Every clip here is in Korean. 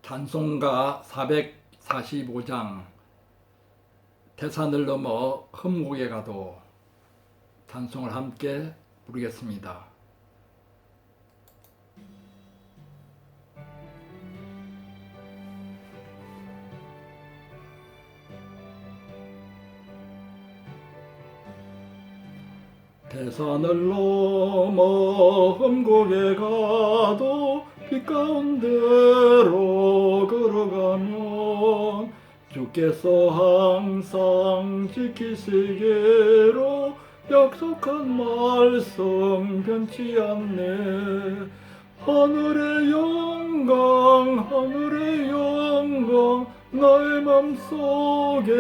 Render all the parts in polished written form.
찬송가 445장 태산을 넘어 흠곡에 가도 찬송을 함께 부르겠습니다. 태산을 넘어 흠곡에 가도 빛 가운데로 걸어가면 주께서 항상 지키시기로 약속한 말씀 변치 않네. 하늘의 영광 나의 맘속에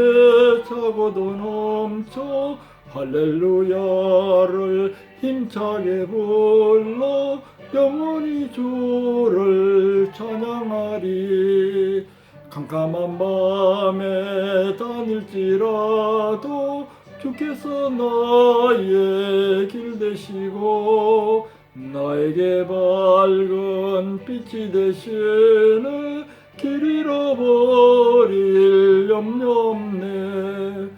차고도 넘쳐 할렐루야를 힘차게 불러 영원히 주를 찬양하리. 캄캄한 밤에 다닐지라도 주께서 나의 길 되시고 나에게 밝은 빛이 되시네. 길 잃어버릴 염려 없네.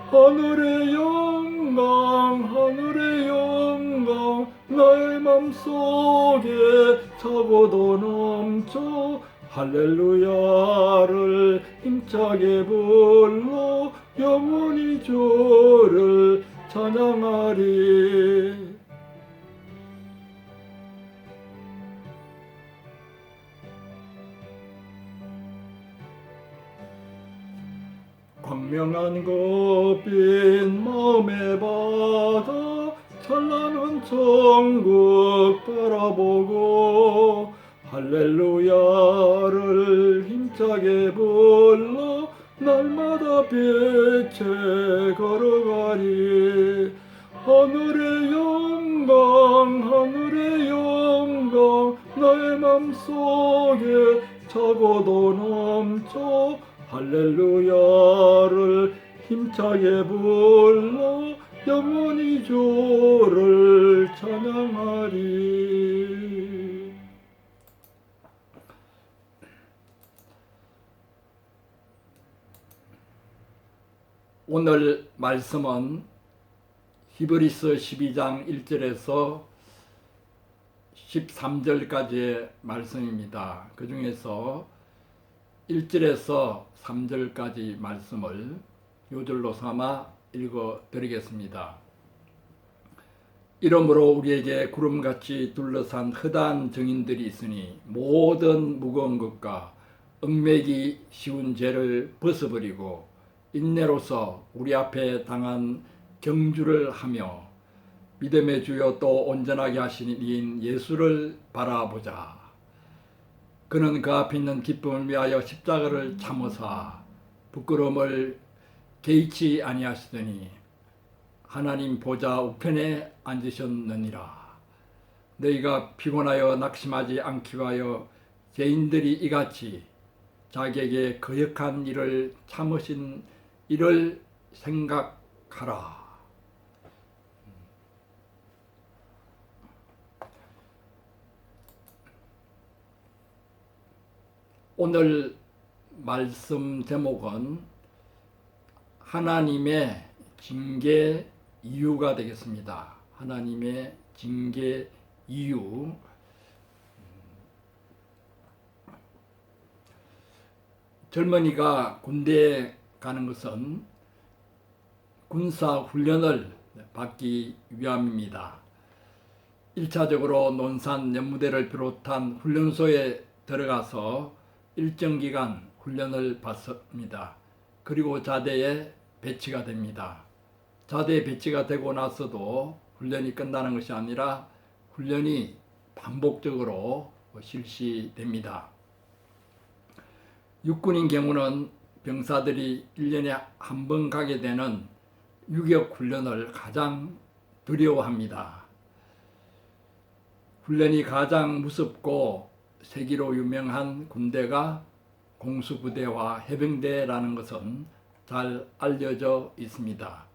하늘의 영광 나의 맘속에 차고도 넘쳐 할렐루야를 힘차게 불러 영원히 주를 찬양하리. 광명한 급빛 마음의 바다 찬란한 천국 바라보고 할렐루야를 힘차게 불러 날마다 빛에 걸어가리. 하늘의 영광 나의 맘속에 차고도 넘쳐 할렐루야를 힘차게 불러 영원히 주를 찬양하리. 오늘 말씀은 히브리서 12장 1절에서 13절까지의 말씀입니다. 그 중에서 1절에서 3절까지 말씀을 요절로 삼아 읽어 드리겠습니다. 이러므로 우리에게 구름같이 둘러싼 허다한 증인들이 있으니 모든 무거운 것과 얽매기 쉬운 죄를 벗어버리고 인내로서 우리 앞에 당한 경주를 하며 믿음의 주여 또 온전하게 하시는 이인 예수를 바라보자. 그는 그 앞에 있는 기쁨을 위하여 십자가를 참으사 부끄러움을 개의치 아니하시더니 하나님 보좌 우편에 앉으셨느니라. 너희가 피곤하여 낙심하지 않기 위하여 죄인들이 이같이 자기에게 거역한 일을 참으신 일을 생각하라. 오늘 말씀 제목은 하나님의 징계 이유가 되겠습니다. 하나님의 징계 이유. 젊은이가 군대에 가는 것은 군사 훈련을 받기 위함입니다. 1차적으로 논산 연무대를 비롯한 훈련소에 들어가서 일정 기간 훈련을 받습니다. 그리고 자대에 배치가 됩니다. 자대에 배치가 되고 나서도 훈련이 끝나는 것이 아니라 훈련이 반복적으로 실시됩니다. 육군인 경우는 병사들이 1년에 한 번 가게 되는 유격 훈련을 가장 두려워합니다. 훈련이 가장 무섭고 세계로 유명한 군대가 공수부대와 해병대라는 것은 잘 알려져 있습니다.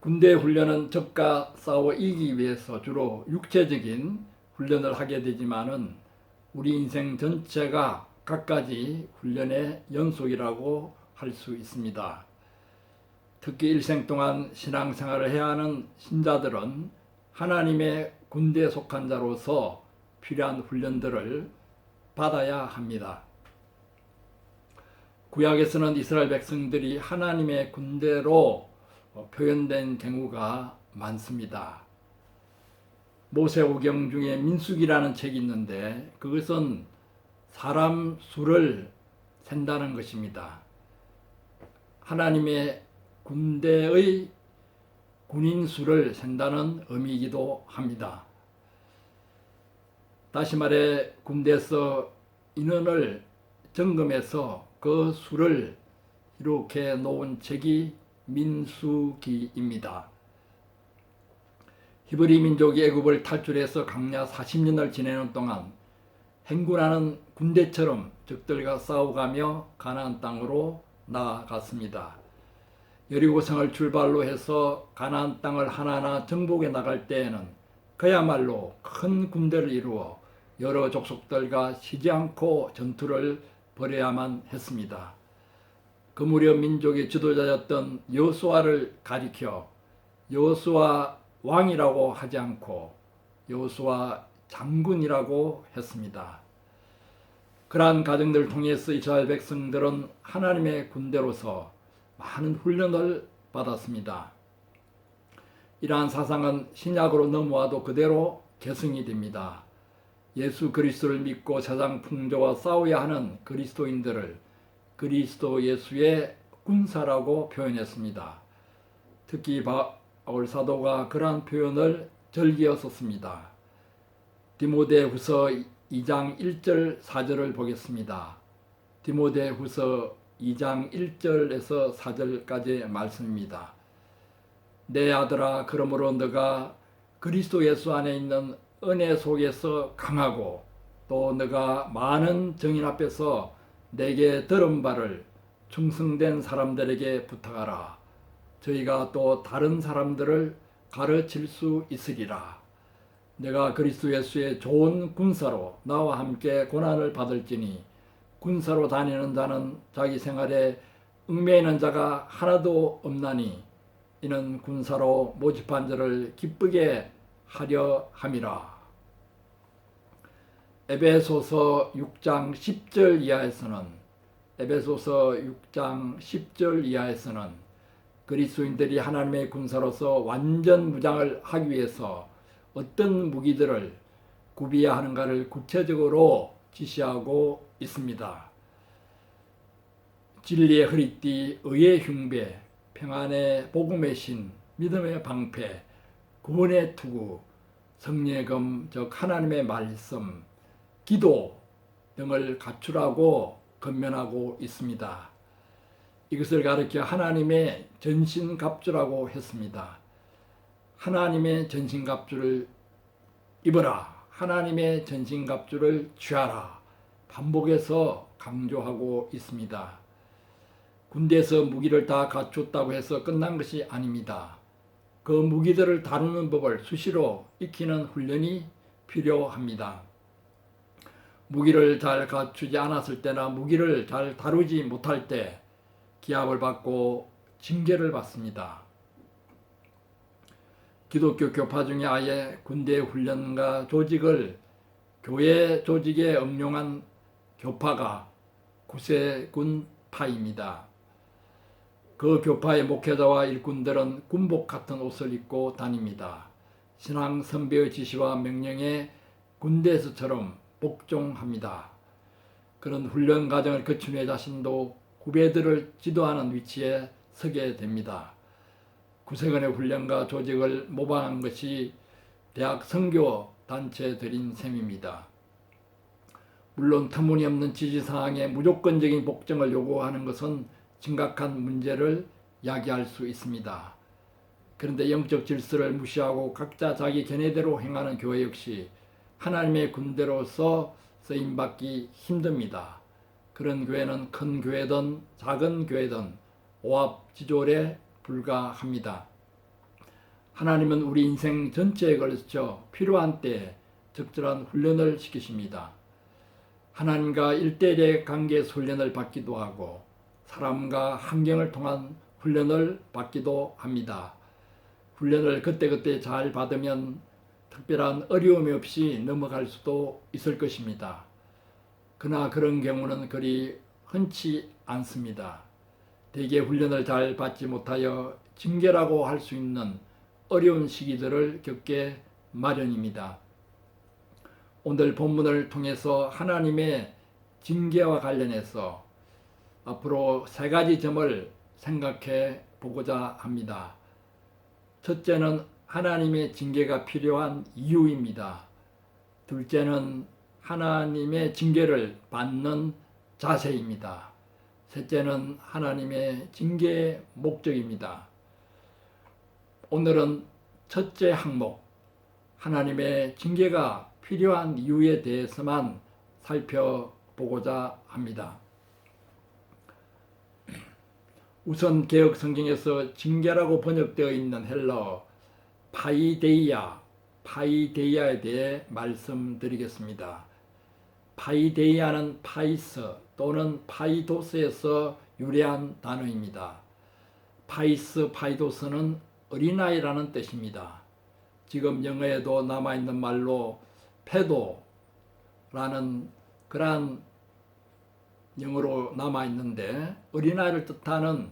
군대 훈련은 적과 싸워 이기기 위해서 주로 육체적인 훈련을 하게 되지만은 우리 인생 전체가 갖가지 훈련의 연속이라고 할 수 있습니다. 특히 일생 동안 신앙생활을 해야 하는 신자들은 하나님의 군대에 속한 자로서 필요한 훈련들을 받아야 합니다. 구약에서는 이스라엘 백성들이 하나님의 군대로 표현된 경우가 많습니다. 모세오경 중에 민수기라는 책이 있는데 그것은 사람 수를 센다는 것입니다. 하나님의 군대의 군인 수를 센다는 의미이기도 합니다. 다시 말해 군대에서 인원을 점검해서 그 수를 이렇게 놓은 책이 민수기입니다. 히브리 민족이 애굽을 탈출해서 광야 40년을 지내는 동안 행군하는 군대처럼 적들과 싸워가며 가나안 땅으로 나아갔습니다. 여리고성을 출발로 해서 가나안 땅을 하나하나 정복해 나갈 때에는 그야말로 큰 군대를 이루어 여러 족속들과 쉬지 않고 전투를 벌여야만 했습니다. 그 무렵 민족의 지도자였던 여호수아를 가리켜 여호수아 왕이라고 하지 않고 여호수아 장군이라고 했습니다. 그러한 과정들을 통해서 이스라엘 백성들은 하나님의 군대로서 많은 훈련을 받았습니다. 이러한 사상은 신약으로 넘어와도 그대로 계승이 됩니다. 예수 그리스도를 믿고 세상 풍조와 싸워야 하는 그리스도인들을 그리스도 예수의 군사라고 표현했습니다. 특히 바울 사도가 그러한 표현을 즐겨 썼습니다. 디모데후서 2장 1절 4절을 보겠습니다. 디모데후서 2장 1절에서 4절까지의 말씀입니다. 내 아들아, 그러므로 너가 그리스도 예수 안에 있는 은혜 속에서 강하고 또 너가 많은 정인 앞에서 내게 들은 바를 충성된 사람들에게 부탁하라. 저희가 또 다른 사람들을 가르칠 수 있으리라. 내가 그리스도 예수의 좋은 군사로 나와 함께 고난을 받을지니 군사로 다니는 자는 자기 생활에 얽매이는 자가 하나도 없나니 이는 군사로 모집한 자를 기쁘게 하려 함이라. 에베소서 6장 10절 이하에서는 그리스도인들이 하나님의 군사로서 완전 무장을 하기 위해서 어떤 무기들을 구비해야 하는가를 구체적으로 지시하고 있습니다. 진리의 허리띠, 의의 흉배, 평안의 복음의 신, 믿음의 방패, 구원의 투구, 성령의 검, 즉 하나님의 말씀, 기도 등을 갖추라고 권면하고 있습니다. 이것을 가리켜 하나님의 전신갑주라고 했습니다. 하나님의 전신갑주를 입어라. 하나님의 전신갑주를 취하라. 반복해서 강조하고 있습니다. 군대에서 무기를 다 갖췄다고 해서 끝난 것이 아닙니다. 그 무기들을 다루는 법을 수시로 익히는 훈련이 필요합니다. 무기를 잘 갖추지 않았을 때나 무기를 잘 다루지 못할 때 기합을 받고 징계를 받습니다. 기독교 교파 중에 아예 군대 훈련과 조직을 교회 조직에 응용한 교파가 구세군파입니다. 그 교파의 목회자와 일꾼들은 군복 같은 옷을 입고 다닙니다. 신앙 선배의 지시와 명령에 군대에서처럼 복종합니다. 그런 훈련 과정을 거친 후에 자신도 후배들을 지도하는 위치에 서게 됩니다. 구세군의 훈련과 조직을 모방한 것이 대학 선교 단체들인 셈입니다. 물론 터무니없는 지지사항에 무조건적인 복종을 요구하는 것은 심각한 문제를 야기할 수 있습니다. 그런데 영적 질서를 무시하고 각자 자기 견해대로 행하는 교회 역시 하나님의 군대로서 쓰임받기 힘듭니다. 그런 교회는 큰 교회든 작은 교회든 오합지졸에 불과합니다. 하나님은 우리 인생 전체에 걸쳐 필요한 때에 적절한 훈련을 시키십니다. 하나님과 일대일의 관계 훈련을 받기도 하고 사람과 환경을 통한 훈련을 받기도 합니다. 훈련을 그때그때 잘 받으면 특별한 어려움이 없이 넘어갈 수도 있을 것입니다. 그러나 그런 경우는 그리 흔치 않습니다. 대개 훈련을 잘 받지 못하여 징계라고 할 수 있는 어려운 시기들을 겪게 마련입니다. 오늘 본문을 통해서 하나님의 징계와 관련해서 앞으로 세 가지 점을 생각해 보고자 합니다. 첫째는 하나님의 징계가 필요한 이유입니다. 둘째는 하나님의 징계를 받는 자세입니다. 셋째는 하나님의 징계의 목적입니다. 오늘은 첫째 항목, 하나님의 징계가 필요한 이유에 대해서만 살펴보고자 합니다. 우선 개역 성경에서 징계라고 번역되어 있는 헬러 파이데이아에 대해 말씀드리겠습니다. 파이데이아는 파이스 또는 파이도스에서 유래한 단어입니다. 파이도스는 어린아이라는 뜻입니다. 지금 영어에도 남아있는 말로 페도라는 그러한 영어로 남아있는데 어린아이를 뜻하는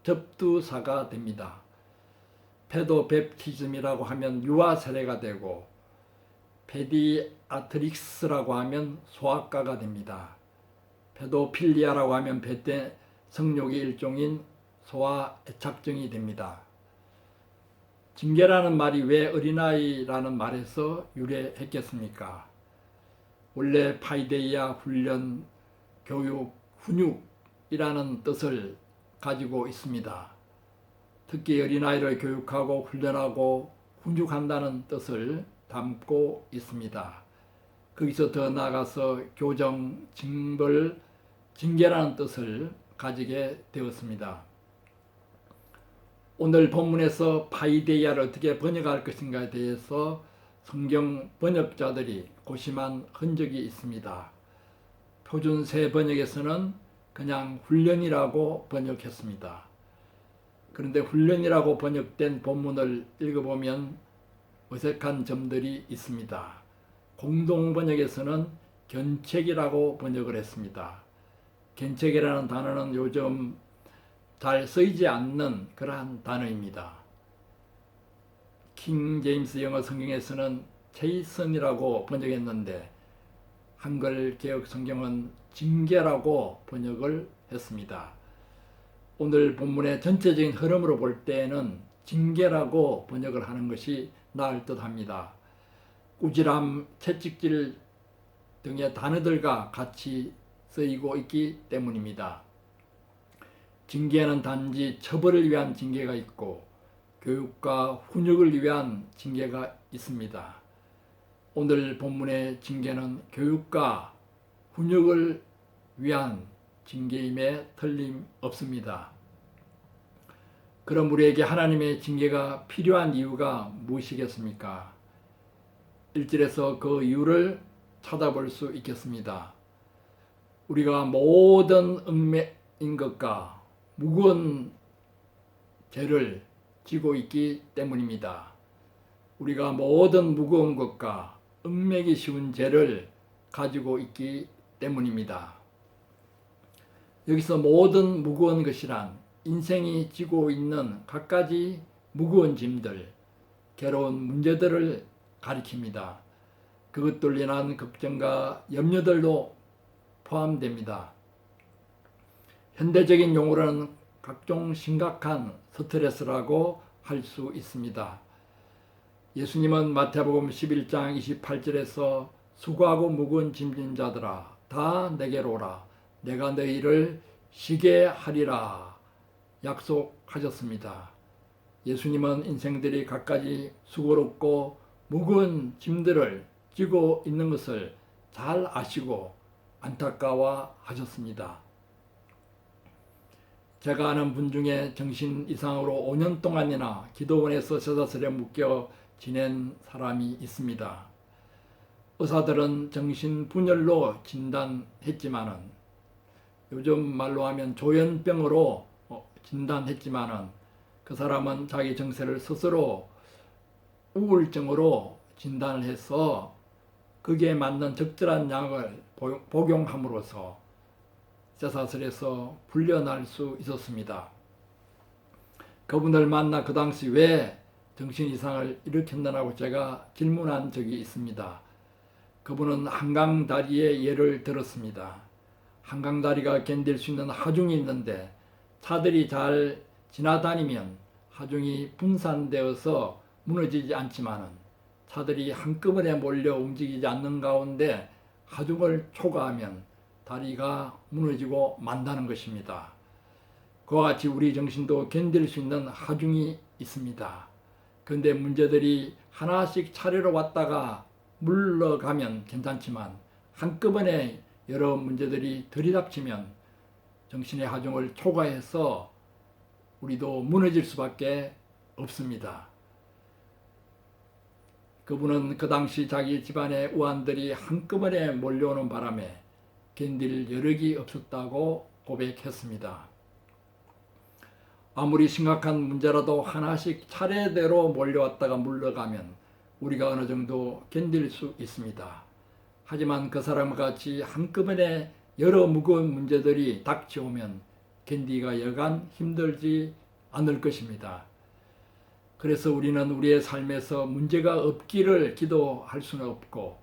접두사가 됩니다. 페도 베프티즘이라고 하면 유아 세례가 되고 페디아트릭스라고 하면 소아과가 됩니다. 페도필리아라고 하면 배때 성욕의 일종인 소아 애착증이 됩니다. 징계라는 말이 왜 어린아이라는 말에서 유래했겠습니까? 원래 파이데이아 훈련, 교육, 훈육이라는 뜻을 가지고 있습니다. 특히 어린아이를 교육하고 훈련하고 훈육한다는 뜻을 담고 있습니다. 거기서 더 나아가서 교정, 징벌, 징계라는 뜻을 가지게 되었습니다. 오늘 본문에서 파이데이아를 어떻게 번역할 것인가에 대해서 성경 번역자들이 고심한 흔적이 있습니다. 표준 새 번역에서는 그냥 훈련이라고 번역했습니다. 그런데 훈련이라고 번역된 본문을 읽어보면 어색한 점들이 있습니다. 공동 번역에서는 견책이라고 번역을 했습니다. 견책이라는 단어는 요즘 잘 쓰이지 않는 그러한 단어입니다. 킹 제임스 영어 성경에서는 체이슨이라고 번역했는데 한글 개역 성경은 징계라고 번역을 했습니다. 오늘 본문의 전체적인 흐름으로 볼 때에는 징계라고 번역을 하는 것이 나을 듯합니다. 꾸지람, 채찍질 등의 단어들과 같이 쓰이고 있기 때문입니다. 징계는 단지 처벌을 위한 징계가 있고 교육과 훈육을 위한 징계가 있습니다. 오늘 본문의 징계는 교육과 훈육을 위한 징계임에 틀림없습니다. 그럼 우리에게 하나님의 징계가 필요한 이유가 무엇이겠습니까? 1절에서 그 이유를 찾아볼 수 있겠습니다. 우리가 모든 얽매인 것과 무거운 죄를 지고 있기 때문입니다. 우리가 모든 무거운 것과 얽매기 쉬운 죄를 가지고 있기 때문입니다. 여기서 모든 무거운 것이란 인생이 지고 있는 갖가지 무거운 짐들, 괴로운 문제들을 가리킵니다. 그것들로 인한 걱정과 염려들도 포함됩니다. 현대적인 용어로는 각종 심각한 스트레스라고 할 수 있습니다. 예수님은 마태복음 11장 28절에서 수고하고 무거운 짐진 자들아 다 내게로 오라 내가 너희를 쉬게 하리라 약속하셨습니다. 예수님은 인생들이 갖가지 수고롭고 무거운 짐들을 지고 있는 것을 잘 아시고 안타까워하셨습니다. 제가 아는 분 중에 정신 이상으로 5년 동안이나 기도원에서 쇠사슬에 묶여 지낸 사람이 있습니다. 의사들은 정신분열로 진단했지만은, 요즘 말로 하면 조현병으로 진단했지만은, 그 사람은 자기 정체를 스스로 우울증으로 진단을 해서 거기에 맞는 적절한 약을 복용함으로써 쇠사슬에서 풀려날 수 있었습니다. 그분을 만나 그 당시 왜 정신 이상을 일으켰느냐고 제가 질문한 적이 있습니다. 그분은 한강다리의 예를 들었습니다. 한강다리가 견딜 수 있는 하중이 있는데 차들이 잘 지나다니면 하중이 분산되어서 무너지지 않지만은 차들이 한꺼번에 몰려 움직이지 않는 가운데 하중을 초과하면 다리가 무너지고 만다는 것입니다. 그와 같이 우리 정신도 견딜 수 있는 하중이 있습니다. 그런데 문제들이 하나씩 차례로 왔다가 물러가면 괜찮지만 한꺼번에 여러 문제들이 들이닥치면 정신의 하중을 초과해서 우리도 무너질 수밖에 없습니다. 그분은 그 당시 자기 집안의 우환들이 한꺼번에 몰려오는 바람에 견딜 여력이 없었다고 고백했습니다. 아무리 심각한 문제라도 하나씩 차례대로 몰려왔다가 물러가면 우리가 어느 정도 견딜 수 있습니다. 하지만 그 사람과 같이 한꺼번에 여러 무거운 문제들이 닥쳐오면 견디기가 여간 힘들지 않을 것입니다. 그래서 우리는 우리의 삶에서 문제가 없기를 기도할 수는 없고,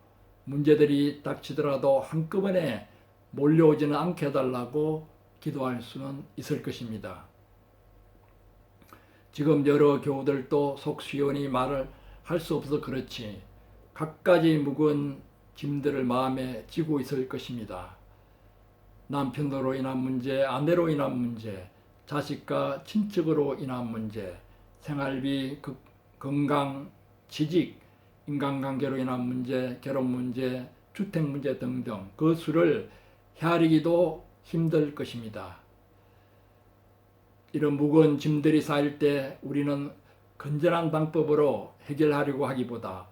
문제들이 닥치더라도 한꺼번에 몰려오지는 않게 해달라고 기도할 수는 있을 것입니다. 지금 여러 교우들도 속 시원히 말을 할 수 없어서 그렇지 갖가지 무거운 짐들을 마음에 지고 있을 것입니다. 남편으로 인한 문제, 아내로 인한 문제, 자식과 친척으로 인한 문제, 생활비, 건강, 취직, 인간관계로 인한 문제, 결혼 문제, 주택 문제 등등 그 수를 헤아리기도 힘들 것입니다. 이런 무거운 짐들이 쌓일 때 우리는 건전한 방법으로 해결하려고 하기보다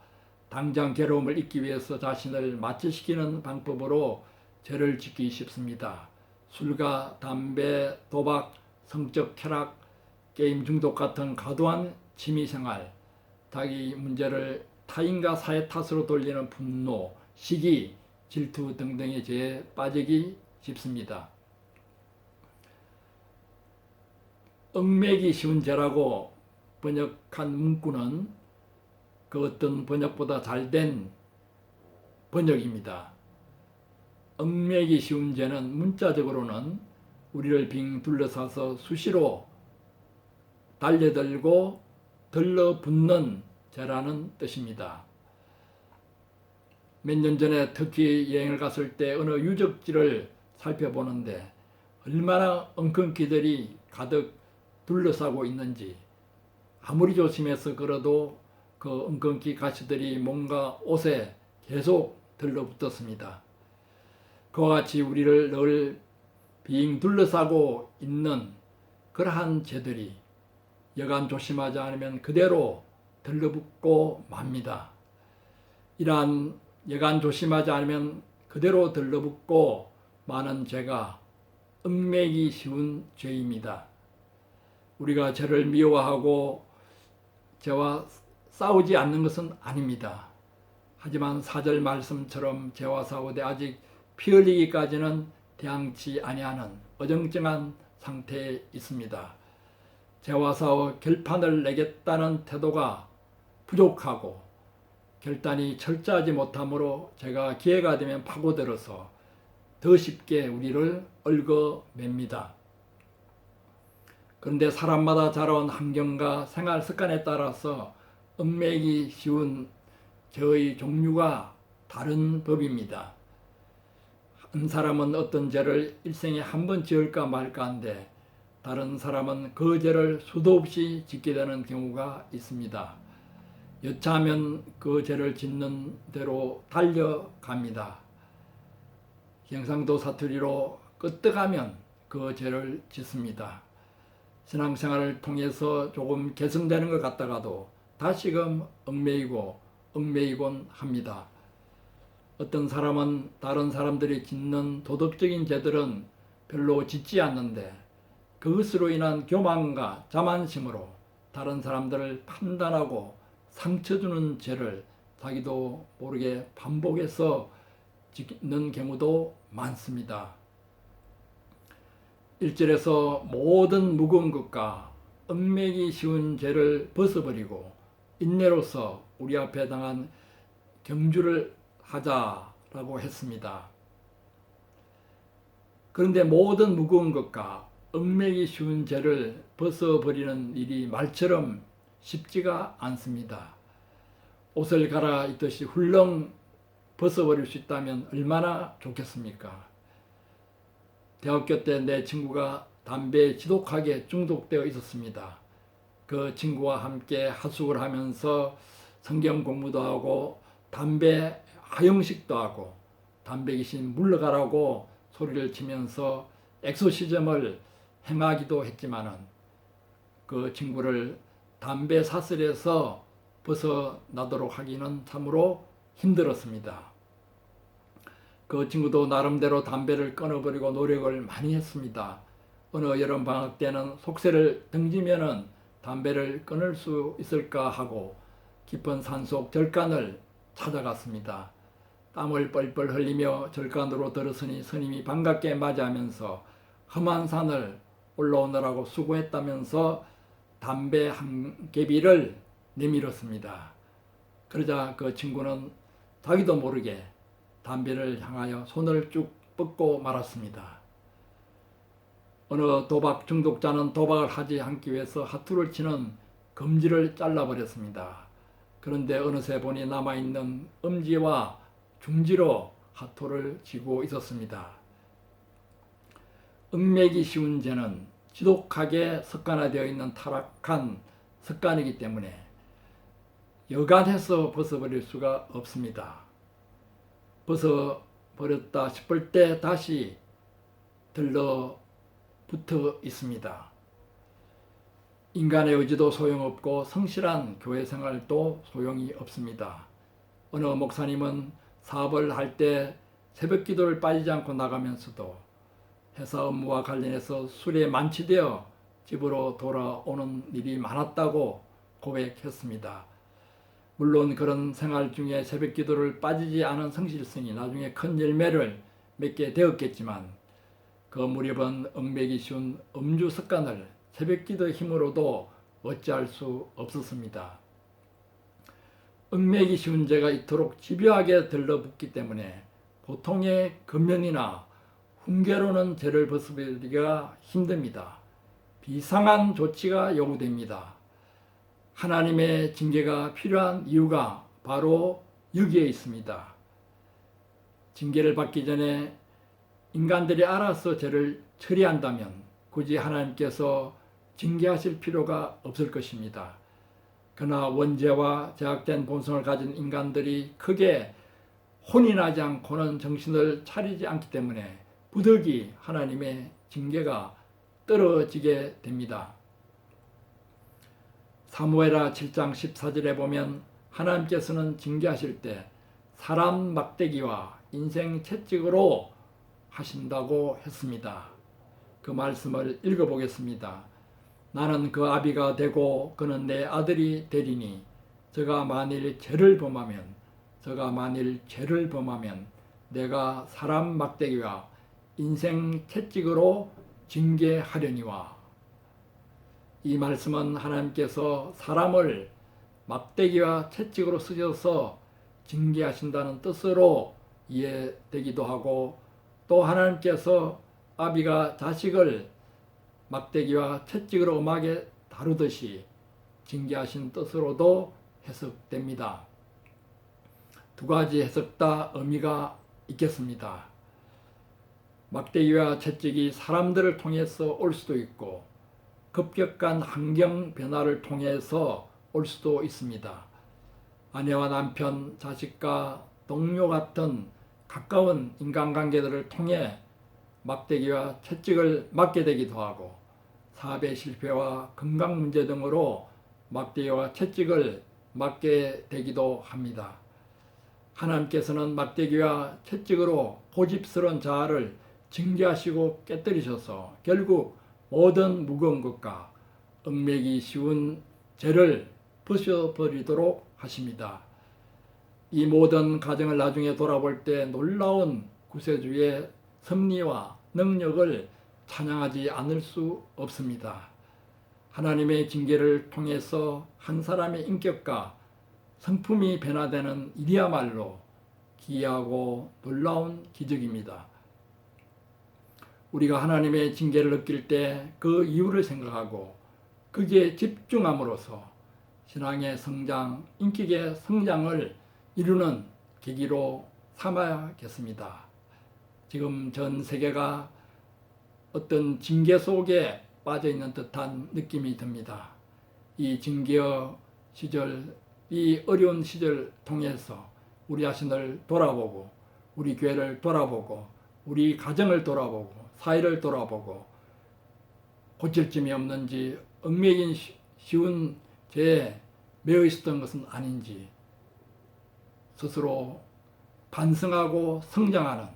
당장 괴로움을 잊기 위해서 자신을 마취시키는 방법으로 죄를 짓기 쉽습니다. 술과 담배, 도박, 성적 쾌락, 게임 중독 같은 과도한 취미생활, 자기 문제를 타인과 사회 탓으로 돌리는 분노, 시기, 질투 등등의 죄에 빠지기 쉽습니다. 얽매기 쉬운 죄라고 번역한 문구는 그 어떤 번역보다 잘된 번역입니다. 얽매기 쉬운 죄는 문자적으로는 우리를 빙 둘러싸서 수시로 달려들고 들러붙는 죄라는 뜻입니다. 몇 년 전에 터키 여행을 갔을 때 어느 유적지를 살펴보는데 얼마나 엉겅퀴들이 가득 둘러싸고 있는지, 아무리 조심해서 걸어도 그 엉겅퀴 가시들이 뭔가 옷에 계속 들러붙었습니다. 그와 같이 우리를 늘 빙 둘러싸고 있는 그러한 죄들이 여간 조심하지 않으면 그대로 들러붙고 맙니다. 이러한 여간 조심하지 않으면 그대로 들러붙고 마는 죄가 얽매기 쉬운 죄입니다. 우리가 죄를 미워하고 죄와 싸우지 않는 것은 아닙니다. 하지만 4절 말씀처럼 죄와 싸우되 아직 피 흘리기까지는 대항치 아니하는 어정쩡한 상태에 있습니다. 죄와 싸워 결판을 내겠다는 태도가 부족하고 결단이 철저하지 못하므로 죄가 기회가 되면 파고들어서 더 쉽게 우리를 얽어맵니다. 그런데 사람마다 자라온 환경과 생활 습관에 따라서 얽매기 쉬운 죄의 종류가 다른 법입니다. 한 사람은 어떤 죄를 일생에 한 번 지을까 말까 한데 다른 사람은 그 죄를 수도 없이 짓게 되는 경우가 있습니다. 여차하면 그 죄를 짓는 대로 달려갑니다. 경상도 사투리로 끄떡하면 그 죄를 짓습니다. 신앙생활을 통해서 조금 개선되는 것 같다가도 다시금 얽매이곤 합니다. 어떤 사람은 다른 사람들이 짓는 도덕적인 죄들은 별로 짓지 않는데 그것으로 인한 교만과 자만심으로 다른 사람들을 판단하고 상처 주는 죄를 자기도 모르게 반복해서 짓는 경우도 많습니다. 1절에서 모든 무거운 것과 얽매기 쉬운 죄를 벗어버리고 인내로서 우리 앞에 당한 경주를 하자라고 했습니다. 그런데 모든 무거운 것과 얽매기 쉬운 죄를 벗어버리는 일이 말처럼 쉽지가 않습니다. 옷을 갈아입듯이 훌렁 벗어버릴 수 있다면 얼마나 좋겠습니까? 대학교 때 내 친구가 담배에 지독하게 중독되어 있었습니다. 그 친구와 함께 하숙을 하면서 성경 공부도 하고 담배 하영식도 하고 담배 귀신 물러가라고 소리를 치면서 엑소시즘을 행하기도 했지만은 그 친구를 담배 사슬에서 벗어나도록 하기는 참으로 힘들었습니다. 그 친구도 나름대로 담배를 끊어버리고 노력을 많이 했습니다. 어느 여름 방학 때는 속세를 등지면은 담배를 끊을 수 있을까 하고 깊은 산속 절간을 찾아갔습니다. 땀을 뻘뻘 흘리며 절간으로 들어서니 스님이 반갑게 맞이하면서 험한 산을 올라오느라고 수고했다면서 담배 한 개비를 내밀었습니다. 그러자 그 친구는 자기도 모르게 담배를 향하여 손을 쭉 뻗고 말았습니다. 어느 도박 중독자는 도박을 하지 않기 위해서 하투를 치는 검지를 잘라버렸습니다. 그런데 어느새 보니 남아있는 엄지와 중지로 하토를 쥐고 있었습니다. 얽매기 쉬운 죄는 지독하게 습관화되어 있는 타락한 습관이기 때문에 여간해서 벗어버릴 수가 없습니다. 벗어버렸다 싶을 때 다시 들러붙어 있습니다. 인간의 의지도 소용없고 성실한 교회 생활도 소용이 없습니다. 어느 목사님은 사업을 할 때 새벽 기도를 빠지지 않고 나가면서도 회사 업무와 관련해서 술에 만취되어 집으로 돌아오는 일이 많았다고 고백했습니다. 물론 그런 생활 중에 새벽 기도를 빠지지 않은 성실성이 나중에 큰 열매를 맺게 되었겠지만 그 무렵은 얽매기 쉬운 음주 습관을 새벽 기도의 힘으로도 어찌할 수 없었습니다. 얽매기 쉬운 죄가 이토록 집요하게 들러붙기 때문에 보통의 금연이나 훈계로는 죄를 벗어버리기가 힘듭니다. 비상한 조치가 요구됩니다. 하나님의 징계가 필요한 이유가 바로 여기에 있습니다. 징계를 받기 전에 인간들이 알아서 죄를 처리한다면 굳이 하나님께서 징계하실 필요가 없을 것입니다. 그러나 원죄와 제약된 본성을 가진 인간들이 크게 혼이 나지 않고는 정신을 차리지 않기 때문에 부득이 하나님의 징계가 떨어지게 됩니다. 사무엘하 7장 14절에 보면 하나님께서는 징계하실 때 사람 막대기와 인생 채찍으로 하신다고 했습니다. 그 말씀을 읽어보겠습니다. 나는 그 아비가 되고 그는 내 아들이 되리니 저가 만일 죄를 범하면 내가 사람 막대기와 인생 채찍으로 징계하려니와. 이 말씀은 하나님께서 사람을 막대기와 채찍으로 쓰셔서 징계하신다는 뜻으로 이해되기도 하고 또 하나님께서 아비가 자식을 막대기와 채찍으로 엄하게 다루듯이 징계하신 뜻으로도 해석됩니다. 두 가지 해석 다 의미가 있겠습니다. 막대기와 채찍이 사람들을 통해서 올 수도 있고 급격한 환경 변화를 통해서 올 수도 있습니다. 아내와 남편, 자식과 동료 같은 가까운 인간관계들을 통해 막대기와 채찍을 맞게 되기도 하고 사업의 실패와 건강 문제 등으로 막대기와 채찍을 맞게 되기도 합니다. 하나님께서는 막대기와 채찍으로 고집스러운 자아를 징계하시고 깨뜨리셔서 결국 모든 무거운 것과 얽매기 쉬운 죄를 부셔버리도록 하십니다. 이 모든 과정을 나중에 돌아볼 때 놀라운 구세주의 섭리와 능력을 찬양하지 않을 수 없습니다. 하나님의 징계를 통해서 한 사람의 인격과 성품이 변화되는 일이야말로 기이하고 놀라운 기적입니다. 우리가 하나님의 징계를 느낄 때 그 이유를 생각하고 거기에 집중함으로써 신앙의 성장, 인격의 성장을 이루는 계기로 삼아야겠습니다. 지금 전 세계가 어떤 징계 속에 빠져 있는 듯한 느낌이 듭니다. 이 징계 시절, 이 어려운 시절 통해서 우리 자신을 돌아보고 우리 교회를 돌아보고 우리 가정을 돌아보고 사회를 돌아보고 고칠 점이 없는지 얽매긴 쉬운 죄에 매여 있었던 것은 아닌지 스스로 반성하고 성장하는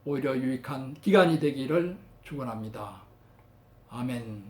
오히려 유익한 기간이 되기를 축원합니다. 아멘.